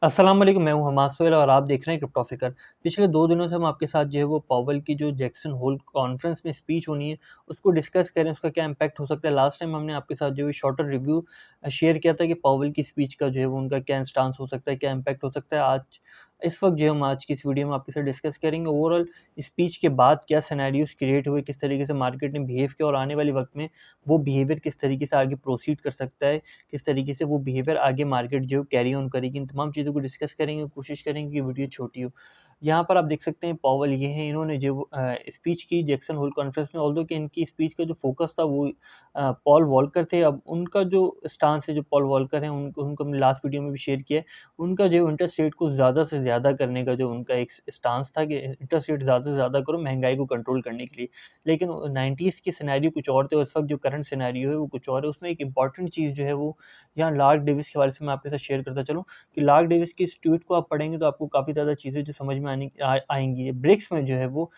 अस्सलाम वालेकुम, मैं हूँ हमाद सोहेल और आप देख रहे हैं क्रिप्टो फिकर। पिछले 2 दिनों से हम आपके साथ जो है वो पॉवेल की जो जैक्सन होल कॉन्फ्रेंस में स्पीच होनी है, उसको डिस्कस करें, उसका क्या इम्पैक्ट हो सकता है। लास्ट टाइम हमने आपके साथ जो है शॉर्टर रिव्यू शेयर किया था कि पॉवेल की स्पीच का जो है वो उनका क्या स्टांस हो सकता है, क्या इम्पैक्ट हो सकता है। इस वक़्त जो हम आज की इस वीडियो में आपके साथ डिस्कस करेंगे ओवरऑल स्पीच के बाद क्या सिनेरियोज़ क्रिएट हुए, किस तरीके से मार्केट ने बिहेव किया और आने वाले वक़्त में वो बिहेवियर किस तरीके से आगे प्रोसीड कर सकता है, किस तरीके से वो बिहेवियर आगे मार्केट जो कैरी ऑन करेगी। इन तमाम चीज़ों को डिस्कस करेंगे, कोशिश करेंगे कि वीडियो छोटी हो। यहाँ पर आप देख सकते हैं पॉवेल ये हैं, इन्होंने जो स्पीच की जैक्सन होल कॉन्फ्रेंस में, ऑल्दो कि इनकी स्पीच का जो फ़ोकस था वो पॉल वॉल्कर थे। अब उनका जो स्टांस है, जो पॉल वॉल्कर हैं, उनको उनको हमने लास्ट वीडियो में भी शेयर किया है। उनका जो इंटरेस्ट रेट को ज़्यादा से ज़्यादा करने का जो उनका एक स्टांस था कि इंटरेस्ट रेट ज़्यादा से ज़्यादा करो महँगाई को कंट्रोल करने के लिए। लेकिन 90s के सिनेरियो कुछ और थे और इस वक़्त जो करंट सिनेरियो है वो कुछ और है। उसमें एक इम्पॉर्टेंट चीज़ जो है वो यहाँ लार्क डेविस के हवाले से मैं आपके साथ शेयर करता चलूँ कि लार्क डेविस की इस ट्वीट को आप पढ़ेंगे तो आपको काफ़ी ज़्यादा चीज़ें जो समझ में आएँगी। ब्रिक्स में जो है वो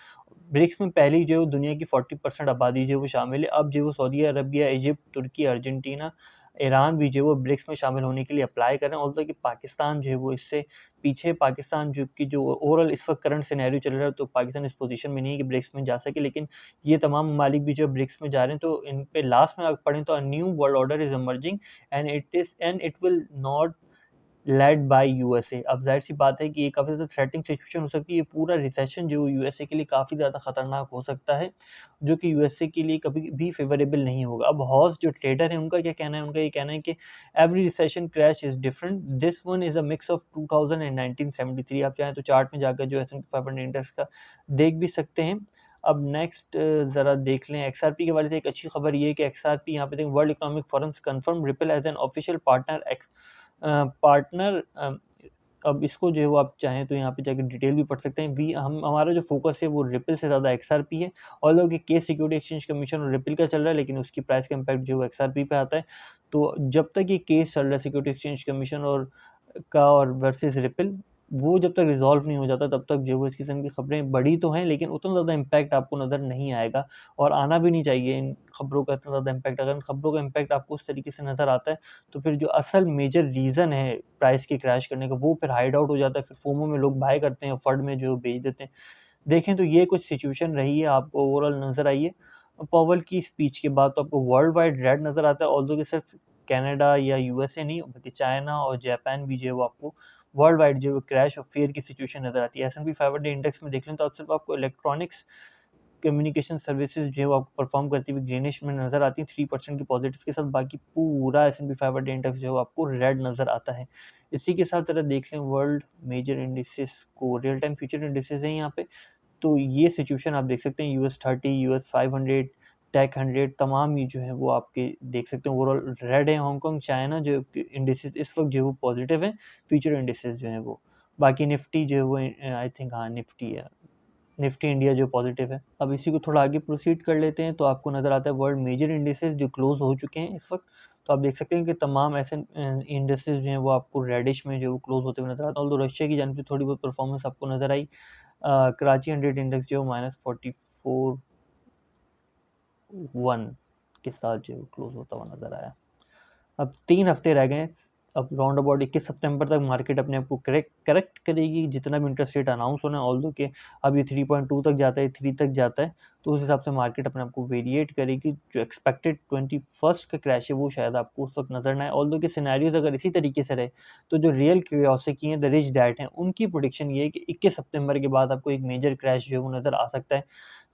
ब्रिक्स में पहली जो है वो दुनिया की 40% आबादी जो है वो शामिल है। अब जो है वो सऊदी अरबिया, इजिप्ट, तुर्की, अर्जेंटीना, ईरान भी जो है वो ब्रिक्स में शामिल होने के लिए अप्लाई कर रहे हैं। ऑल्दो कि पाकिस्तान जो है वो इससे पीछे, पाकिस्तान जो ओवरऑल इस वक़्त करंट सिनेरियो चल रहा है तो पाकिस्तान इस पोज़ीशन में नहीं है कि ब्रिक्स में जा सके, लेकिन ये तमाम ममालिक भी जो है ब्रिक्स में जा रहे हैं। तो इन पे लास्ट में आप पढ़ें तो a new world order is emerging and it will not led by USA. अब ज़ाहिर-सी बात है कि ये काफ़ी ज़्यादा थ्रेटनिंग सिचुएशन हो सकती है। ये पूरा रिसेशन जो यूएसए के लिए काफ़ी ज़्यादा खतरनाक हो सकता है, जो कि यूएसए के लिए कभी भी फेवरेबल नहीं होगा। अब हॉस जो ट्रेडर हैं, उनका क्या कहना है? उनका ये कहना है कि every recession crash is different, this one is a mix of 2000 and 1973। आप चाहें तो चार्ट में जाकर जो S&P 500 इंडेक्स का देख भी सकते हैं। अब नेक्स्ट ज़रा देख लें एक्सआरपी के हवाले से एक अच्छी खबर ये है कि एक्सआरपी यहाँ पे देखें, world economic forums confirm ripple as an official partner. अब इसको जो है वो आप चाहें तो यहाँ पे जाके डिटेल भी पढ़ सकते हैं। हमारा जो फ़ोकस है वो रिपल से ज़्यादा एक्सआरपी है। ऑल्दो कि केस सिक्योरिटी एक्सचेंज कमीशन और रिपल का चल रहा है, लेकिन उसकी प्राइस का इम्पैक्ट जो है वो एक्सआरपी पे आता है। तो जब तक ये केस चल रहा है सिक्योरिटी एक्सचेंज कमीशन और वर्सेस रिपल, वो जब तक रिज़ॉल्व नहीं हो जाता तब तक जो है वो इस किस्म की खबरें बड़ी तो हैं, लेकिन उतना ज़्यादा इम्पैक्ट आपको नज़र नहीं आएगा और आना भी नहीं चाहिए इन खबरों का इतना ज़्यादा इम्पैक्ट। अगर इन खबरों का इम्पैक्ट आपको उस तरीके से नज़र आता है तो फिर जो असल मेजर रीज़न है प्राइस के क्रैश करने का वो फिर हाइड आउट हो जाता है, फिर फोमो में लोग बाय करते हैं और फंड में जो बेच देते हैं। देखें तो ये कुछ सिचुएशन रही है, आपको ओवरऑल नज़र आई है। पॉवेल की स्पीच के बाद तो आपको वर्ल्ड वाइड रेड नज़र आता है, ऑल्दो कि सिर्फ कनाडा या यूएसए नहीं बल्कि चाइना और जापान भी जो है वो आपको वर्ल्ड वाइड जो है क्रैश और फेयर की सिचुएशन नज़र आती है। S&P 500 इंडेक्स में देख लें तो अब सिर्फ आपको इलेक्ट्रॉनिक्स कम्युनिकेशन सर्विसेज जो है वो आपको परफॉर्म करती हुई ग्रीनिश में नज़र आती है 3% की पॉजिटिव के साथ। बाकी पूरा S&P 500 इंडेक्स जो है वो आपको रेड नज़र आता है। इसी के साथ अगर देख लें वर्ल्ड मेजर इंडिसेस को, रियल टाइम फ्यूचर इंडिसेस हैं यहाँ पे, तो ये सिचुएशन आप देख सकते हैं यूएस 30, यूएस 500, टेक 100 तमाम ये जो है वो आपके देख सकते हैं ओवरऑल रेड है। हांगकांग, चाइना जो इंडिसेस इस वक्त जो है वो पॉजिटिव हैं, फ्यूचर इंडिसेस जो हैं वो। बाकी निफ्टी जो है वो आई थिंक हाँ निफ्टी है, निफ्टी इंडिया जो पॉजिटिव है। अब इसी को थोड़ा आगे प्रोसीड कर लेते हैं तो आपको नज़र आता है वर्ल्ड मेजर इंडिसेस जो क्लोज हो चुके हैं इस वक्त। तो आप देख सकते हैं कि तमाम ऐसे इंडिसेस जो हैं वो आपको रेडिश में जो क्लोज होते हुए नजर आता है। ऑल्दो रशिया की जानिब से थोड़ी बहुत परफॉर्मेंस आपको नजर आई। कराची 100 इंडेक्स जो -44.1 के साथ जो क्लोज होता हुआ नजर आया। अब 3 हफ्ते रह गए हैं। अब राउंड अबाउट 21 सितंबर तक मार्केट अपने आप को करेक्ट करेगी जितना भी इंटरेस्ट रेट अनाउंस होना है। ऑल्दो कि अब ये 3.2 तक जाता है, 3 तक जाता है, तो उस हिसाब से मार्केट अपने आप को वेरिएट करेगी। जो एक्सपेक्टेड 21 का क्रैश है वो शायद आपको उस वक्त नजर ना आए। ऑल्दो के सिनेरियोज अगर इसी तरीके से रहे तो जो रियल क्यूरियोसिटी है, द रिच डैड हैं, उनकी प्रोडिक्शन ये है कि 21 सितंबर के बाद आपको एक मेजर क्रैश जो है वो नज़र आ सकता है।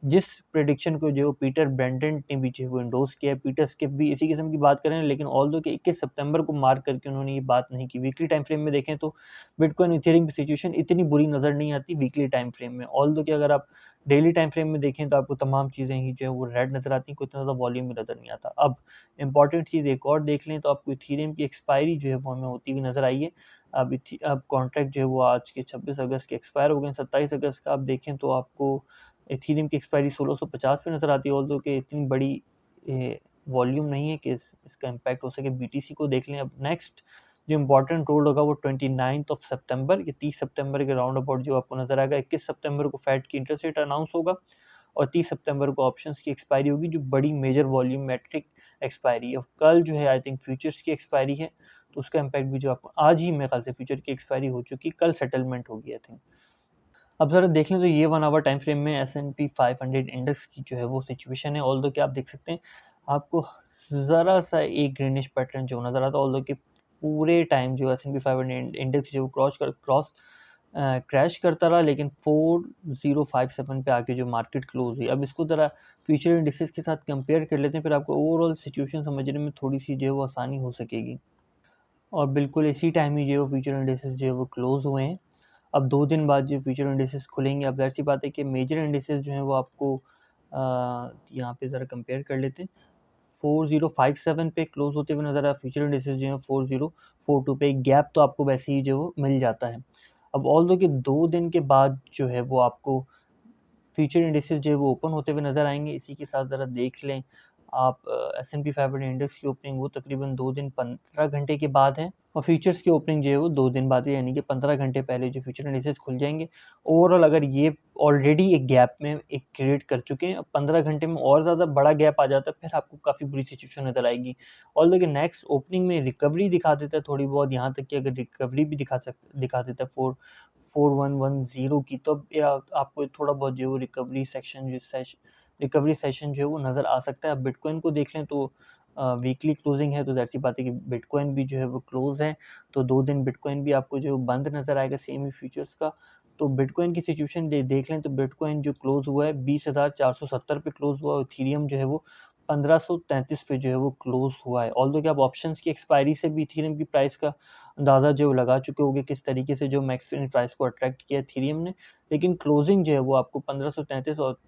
जिस प्रेडिक्शन को जो पीटर ब्रेंडन ने भी जो है वो एंडोर्स किया है, पीटर स्किप भी इसी किस्म की बात करें, लेकिन ऑल्दो कि 21 सितंबर को मार्क करके उन्होंने ये बात नहीं की। वीकली टाइम फ्रेम में देखें तो बिटकॉइन इथेरियम की सिचुएशन इतनी बुरी नज़र नहीं आती वीकली टाइम फ्रेम में। ऑल्दो कि अगर आप डेली टाइम फ्रेम में देखें तो आपको तमाम चीज़ें ही जो है वो रेड नज़र आती हैं, कोई इतना ज़्यादा वॉल्यूम में नज़र नहीं आता। अब इंपॉर्टेंट चीज़ एक और देख लें तो आपको इथेरियम की एक्सपायरी जो है वो हमें होती हुई नज़र आई है। अब कॉन्ट्रैक्ट जो है वो आज के 26 अगस्त के एक्सपायर हो गए हैं। 27 अगस्त का आप देखें तो आपको इथेरियम की एक्सपायरी 1650 पे नज़र आती है। ऑल्दो कि इतनी बड़ी वॉल्यूम नहीं है कि इसका इम्पैक्ट हो सके। बीटीसी को देख लें। अब नेक्स्ट जो इम्पोर्टेंट रोल होगा वो 29 सितंबर या 30 सितंबर के राउंड अबाउट जो आपको नज़र आएगा। 21 सितंबर को फेड की इंटरेस्ट रेट अनाउंस होगा और 30 सितंबर को ऑप्शंस की एक्सपायरी होगी, जो बड़ी मेजर वॉल्यूमेट्रिक एक्सपायरी, और कल जो है आई थिंक फ्यूचर्स की एक्सपायरी है, तो उसका इम्पैक्ट भी जो आपको आज ही मेरे ख्याल से फ्यूचर की एक्सपायरी हो चुकी, कल सेटलमेंट होगी आई थिंक। अब ज़रा देख लें तो ये 1 आवर टाइम फ्रेम में S&P 500 इंडेक्स की जो है वो सिचुएशन है। ऑल्दो कि आप देख सकते हैं आपको ज़रा-सा एक ग्रीनिश पैटर्न जो नज़र आता है, ऑल्दो कि पूरे टाइम जो S&P 500 इंडेक्स जो क्रैश करता रहा, लेकिन 4057 पे आके जो मार्केट क्लोज़ हुई। अब इसको ज़रा फ्यूचर इंडिसेस के साथ कंपेयर कर लेते हैं, फिर आपको ओवरऑल सिचुएशन समझने में थोड़ी-सी जो है वो आसानी हो सकेगी। और बिल्कुल इसी टाइम ही जो है वो फ्यूचर इंडिसेस जो है वो क्लोज़ हुए हैं। अब 2 दिन बाद जो फ्यूचर इंडिसेस खुलेंगे, अब ज़ाहिर-सी बात है कि मेजर इंडिसेस जो हैं वो आपको यहाँ पे ज़रा कंपेयर कर लेते हैं। 4057 पे क्लोज़ होते हुए नज़र आया, फ्यूचर इंडिसेस जो हैं 4042 पे, एक गैप तो आपको वैसे ही जो वो मिल जाता है। अब ऑल्दो कि 2 दिन के बाद जो है वो आपको फ्यूचर इंडिसेस जो है वो ओपन होते हुए नज़र आएँगे। इसी के साथ ज़रा देख लें आप S&P 500 इंडेक्स की ओपनिंग वो तकरीबन 2 दिन 15 घंटे के बाद है, और फ्यूचर्स की ओपनिंग जो है वो 2 दिन बाद है, यानी कि 15 घंटे पहले जो फ्यूचर इंडिसेस खुल जाएँगे। ओवरऑल अगर ये ऑलरेडी एक गैप में एक क्रिएट कर चुके हैं, अब 15 घंटे में और ज़्यादा बड़ा गैप आ जाता है, फिर आपको काफ़ी बुरी सिचुएशन नज़र आएगी। ऑल्दो कि नेक्स्ट ओपनिंग में रिकवरी दिखा देता है थोड़ी बहुत, यहाँ तक कि अगर रिकवरी भी दिखा देता है 4110 की, तो या आपको थोड़ा बहुत जो है वो रिकवरी सेशन जो है वो नज़र आ सकता है। अब बिटकॉइन को देख लें तो वीकली क्लोजिंग है, तो ज़ाहिर सी बात है कि बिटकॉइन भी जो है वो क्लोज़ है, तो 2 दिन बिटकॉइन भी आपको जो बंद नज़र आएगा, सेम ही फ्यूचर्स का। तो बिटकॉइन की सिचुएशन देख लें तो बिटकॉइन जो क्लोज़ हुआ है 20,470 पे क्लोज़ हुआ, और इथेरियम जो है वो 1533 पे जो है वो क्लोज़ हुआ है। ऑल्दो कि आप ऑप्शंस की एक्सपायरी से भी इथेरियम की प्राइस का अंदाज़ा जो लगा चुके होंगे, किस तरीके से जो मैक्स प्राइस को अट्रैक्ट किया इथेरियम ने, लेकिन क्लोजिंग जो है वो आपको 1533, और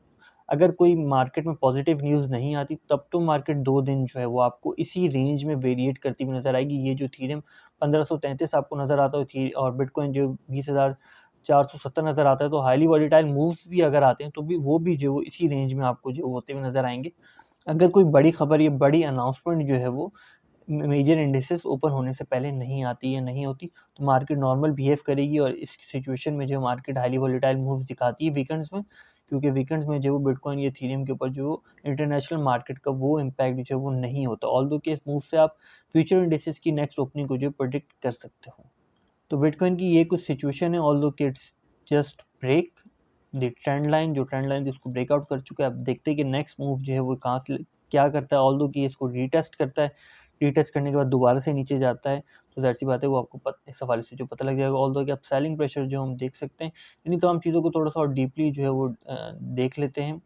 अगर कोई मार्केट में पॉजिटिव न्यूज़ नहीं आती, तब तो मार्केट 2 दिन जो है वो आपको इसी रेंज में वेरिएट करती हुई नज़र आएगी। ये जो इथेरियम 1533 आपको नज़र आता है, और बिटकॉइन जो 20,470 नज़र आता है, तो हाईली वोलेटाइल मूव्स भी अगर आते हैं, तो भी वो भी जो इसी रेंज में आपको जो होते हुए नज़र आएँगे। अगर कोई बड़ी खबर या बड़ी अनाउंसमेंट जो है वो मेजर इंडिसेस ओपन होने से पहले नहीं आती या नहीं होती, तो मार्केट नॉर्मल बिहेव करेगी, और इस सिचुएशन में जो मार्केट हाईली वोलेटाइल मूव्स दिखाती है वीकेंड्स में, क्योंकि वीकेंड्स में जो वो बिटकॉइन या इथेरियम के ऊपर जो इंटरनेशनल मार्केट का वो इम्पैक्ट जो है वो नहीं होता। ऑल्दो कि इस मूव से आप फ्यूचर इंडिसेस की नेक्स्ट ओपनिंग को जो प्रेडिक्ट कर सकते हो। तो बिटकॉइन की ये कुछ सिचुएशन है, ऑल्दो कि it's just break the trend line, जो ट्रेंड लाइन इसको ब्रेकआउट कर चुका है। अब देखते हैं कि नेक्स्ट मूव जो है वो कहाँ से क्या करता है। ऑल्दो कि इसको रीटेस्ट करता है, रीटेस्ट करने के बाद दोबारा से नीचे जाता है, तो ज़ाहिर-सी बात है वो आपको इस हवाले से जो पता लग जाएगा। ऑल्दो कि आप सेलिंग प्रेशर जो हम देख सकते हैं, इन्हीं तमाम चीज़ों को थोड़ा-सा और डीपली जो है वो देख लेते हैं।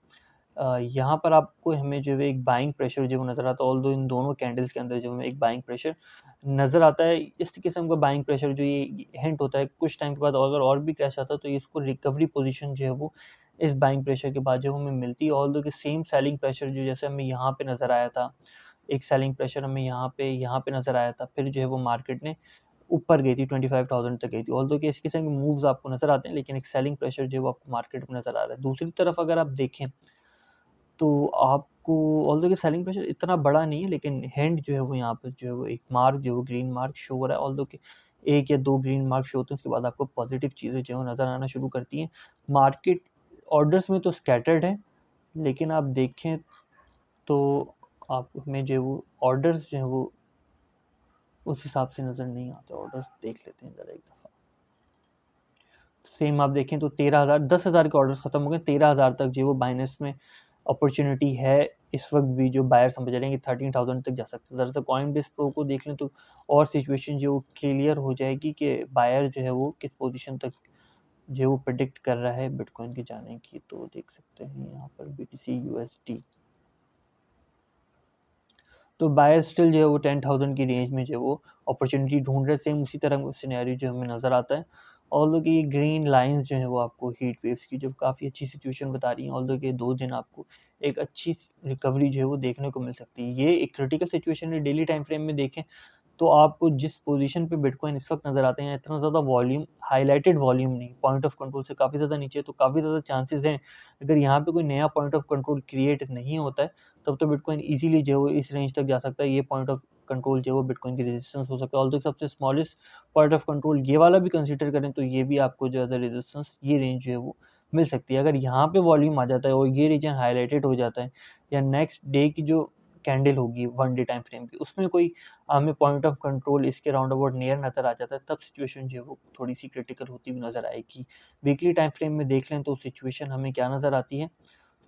यहाँ पर आपको हमें जो है एक बाइंग प्रेशर जो नज़र आता है, ऑल्दो इन दोनों कैंडल्स के अंदर जो हमें एक बाइंग प्रेशर नज़र आता है। इस किस्म का बाइंग प्रेशर जो ये हिंट होता है कुछ टाइम के बाद, अगर और भी क्रैश आता है, तो इसको रिकवरी पोजीशन जो है वो इस बाइंग प्रेशर के बाद जो हमें मिलती है। ऑल्दो कि सेम सेलिंग प्रेशर जो जैसे हमें यहाँ पे नज़र आया था, एक सेलिंग प्रेशर हमें यहाँ पे नज़र आया था, फिर जो है वो मार्केट ने ऊपर गई थी, 25,000 तक गई थी। ऑल्दो कि इस किस्म के मूव्स आपको नज़र आते हैं, लेकिन एक सेलिंग प्रेशर जो है वो आपको मार्केट में नज़र आ रहा है। दूसरी तरफ अगर आप देखें तो आपको ऑल्दो कि सेलिंग प्रेशर इतना बड़ा नहीं है, लेकिन हैंड जो है वो यहाँ पर जो है वो एक मार्क जो है ग्रीन मार्क शो हो रहा है। ऑल्दो कि 1 या 2 ग्रीन मार्क शो होते हैं, उसके बाद आपको पॉजिटिव चीज़ें जो है नज़र आना शुरू करती हैं। मार्केट ऑर्डर्स में तो स्कैटर्ड है, लेकिन आप देखें तो आप में जो है वो ऑर्डर्स जो हैं वो उस हिसाब से नज़र नहीं आते। ऑर्डर्स देख लेते हैं ज़रा एक दफ़ा। सेम आप देखें तो 13,000 10,000 के ऑर्डर्स खत्म हो गए, 13,000 तक जो वो बाइनेंस में अपॉर्चुनिटी है। इस वक्त भी जो बायर समझ रहे हैं कि 13,000 तक जा सकते हैं। ज़रा-सा कॉइनबेस प्रो को देख लें तो और सिचुएशन जो वो क्लियर हो जाएगी कि बायर जो है वो किस पोजीशन तक जो है वो प्रेडिक्ट कर रहा है बिटकॉइन के जाने की। तो देख सकते हैं यहाँ पर BTC USD, तो बायर स्टिल जो है वो 10,000 की रेंज में जो है वो अपॉर्चुनिटी ढूंढ रहे हैं। सेम उसी तरह का सिनेरियो जो हमें नज़र आता है। ऑल्दो कि ये ग्रीन लाइंस जो है वो आपको हीट वेव्स की जो काफ़ी अच्छी सिचुएशन बता रही हैं। ऑल्दो कि 2 दिन आपको एक अच्छी रिकवरी जो है वो देखने को मिल सकती है। ये एक क्रिटिकल सिचुएशन है। डेली टाइम फ्रेम में देखें तो आपको जिस पोजीशन पे बिटकॉइन इस वक्त नज़र आते हैं, इतना ज़्यादा वॉल्यूम, हाइलाइटेड वॉल्यूम नहीं, पॉइंट ऑफ कंट्रोल से काफ़ी ज़्यादा नीचे, तो काफ़ी ज़्यादा चांसेस हैं अगर यहाँ पे कोई नया पॉइंट ऑफ कंट्रोल क्रिएट नहीं होता है, तब तो बिटकॉइन इजीली जो है वो इस रेंज तक जा सकता है। ये पॉइंट ऑफ कंट्रोल जो है वो बिटकॉइन की रेजिस्टेंस हो सकता है। ऑल्दो सबसे स्मॉलेस्ट पॉइंट ऑफ कंट्रोल ये वाला भी कंसीडर करें, तो ये भी आपको जो है रेजिस्टेंस, ये रेंज जो है वो मिल सकती है। अगर यहाँ पे वॉल्यूम आ जाता है और ये रीजन हाईलाइटेड हो जाता है, या नेक्स्ट डे की जो कैंडल होगी 1 डे टाइम फ्रेम की, उसमें कोई हमें पॉइंट ऑफ कंट्रोल इसके राउंड अबाउट नियर नज़र आ जाता है, तब सिचुएशन जो है वो थोड़ी-सी क्रिटिकल होती हुई नज़र आएगी। वीकली टाइम फ्रेम में देख लें तो सिचुएशन हमें क्या नज़र आती है,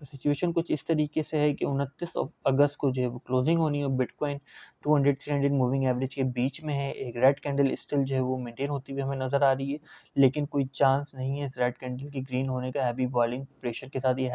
तो सिचुएशन कुछ इस तरीके से है कि 29 अगस्त को जो है वो क्लोजिंग होनी है, बिटकॉइन 200-300 मूविंग एवरेज के बीच में है, एक रेड कैंडल स्टिल जो है वो मेंटेन होती हुई हमें नज़र आ रही है, लेकिन कोई चांस नहीं है इस रेड कैंडल के ग्रीन होने का हैवी बॉइलिंग प्रेशर के साथ, ये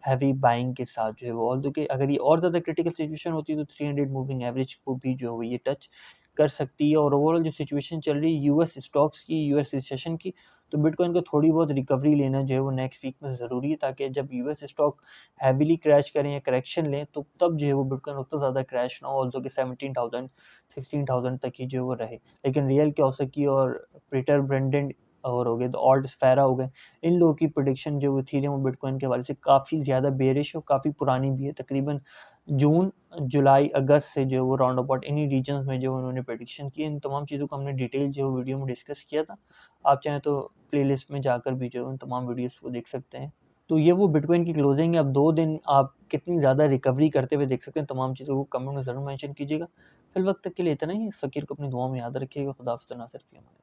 हैवी बाइंग के साथ जो है वो, ऑल्दो कि अगर ये और ज़्यादा क्रिटिकल सिचुएशन होती है तो 300 मूविंग एवरेज को भी जो है वो ये टच कर सकती है। और ओवरऑल जो सिचुएशन चल रही है यूएस स्टॉक्स की, यूएस रिसेशन की, तो बिटकॉइन को थोड़ी बहुत रिकवरी लेना जो है वो नेक्स्ट वीक में ज़रूरी है, ताकि जब यूएस स्टॉक हैवीली क्रैश करें या करेक्शन लें तो तब जो है वो बिटकॉइन उतना ज़्यादा क्रैश ना हो, ऑल्दो कि 17,000 16,000 तक ही जो है वो रहे। लेकिन रियल क्योसकी और पीटर ब्रेंडन और हो गए तो ऑल्ट स्फेरा हो गए, इन लोगों की प्रेडिक्शन जो इथेरियम और बिटकॉइन के हवाले से काफ़ी ज़्यादा बेरिश और काफ़ी पुरानी भी है। तकरीबन जून, जुलाई, अगस्त से जो है वो राउंड अबाउट इन्हीं रीजन्स में जो उन्होंने प्रेडिक्शन की। इन तमाम चीज़ों को हमने डिटेल जो वीडियो में डिस्कस किया था। आप चाहें तो प्लेलिस्ट में जाकर भी जो है उन तमाम वीडियोज़ को देख सकते हैं। तो ये वो बिटकॉइन की क्लोजिंग है। अब 2 दिन आप कितनी ज़्यादा रिकवरी करते हुए देख सकते हैं, तमाम चीज़ों को कमेंट में ज़रूर मेंशन कीजिएगा। फिलवक्त तक के लिए इतना ही। फ़कीर को अपनी दुआओं में याद रखिएगा। खुदा हाफ़िज़। नासिर फ़ी अमान।